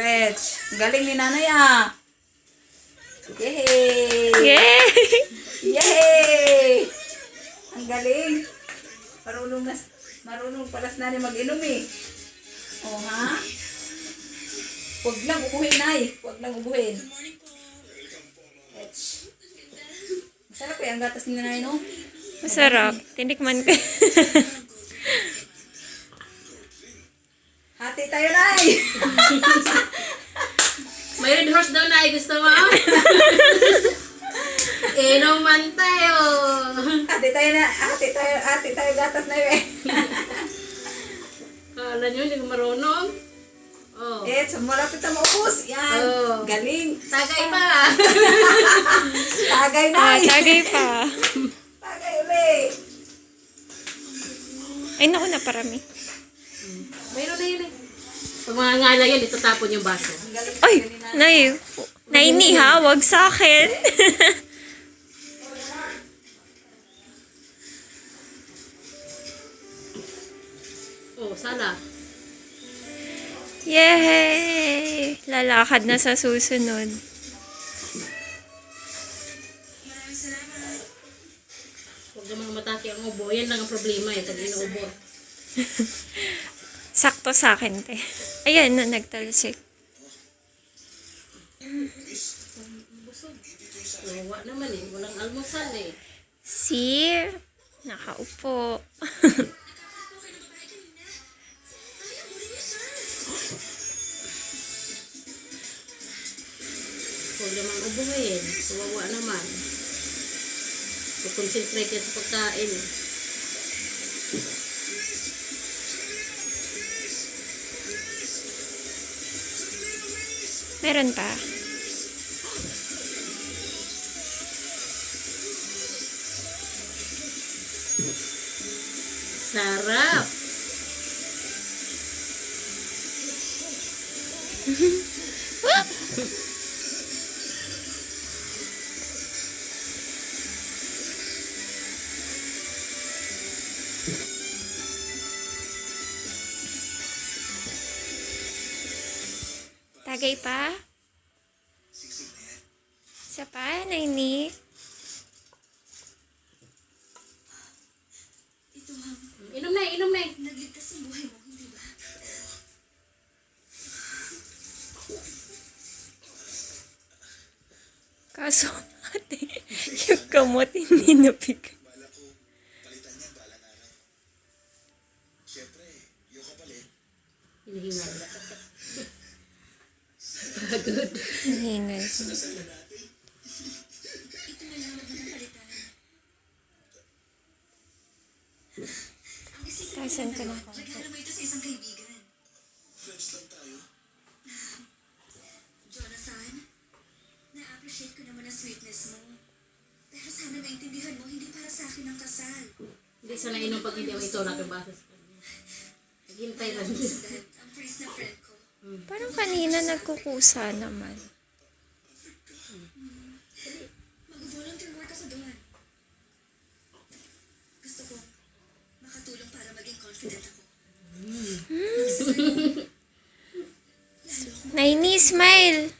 chocolates. Galing ni nanay ah. Yay! Yay! Yay! Ang galing. Marunong palas na mag-inom eh. Oh ha? Huwag lang ubuhin, Nay. Huwag lang ubuhin. Masarap eh ang gatas ni Nanay, no? Masarap. Tinikman ko. Hati tayo, Nay! May red horse daw na gusto mo? Inuman tayo. Hati tayo gatas na yun eh. Kala nyo, hindi ko marunong. Oh. Malapit na maubos. Yan. Oh. Galing. Tagay pa. Tagay, Nay. Tagay pa. Tagay ulit. Ay, naku, naparami. Mayroon na yun eh. Pag mga ngala yan, dito tapon yung baso. Ang galing. Ay, naini ha, wag sa akin. Oh, sala. Yay! Lalakad na sa susunod. Huwag naman mataki ang ubo. Yan lang ang problema eh, pag inuubo. Sakto sa akin, te. Ayan na, nagtalsik. Busog. Nawa naman eh. Walang almusal eh. See? Nakaupo. Huwag naman ubuhin. Kawawa naman. Concentrate yan sa pagkain eh. Meron pa. Sarap! Tagay pa? Isa pa, Naini? Inom na, inom na. Nagligtas ang buhay mo, hindi ba? Kaso, ate, yung kamot hindi napig. Hinihingal. Hingal. Ito na lang naman ang palitan. Ang isipin Tasan ka ng konti. regalo mo ito sa isang kaibigan. Friends lang tayo. Jonathan, na-appreciate ko naman ang sweetness mo. Pero sana maintindihan mo, hindi para sa akin ang kasal. Hindi sana inom pag hindi ako ito nakabasa sa kanya. Naghintay lang. Dad, ang first na friend ko. Parang kanina nagkukusa naman. Mag-volunteer work ako doon. Gusto ko makatulong para maging confident ako. Naini, smile!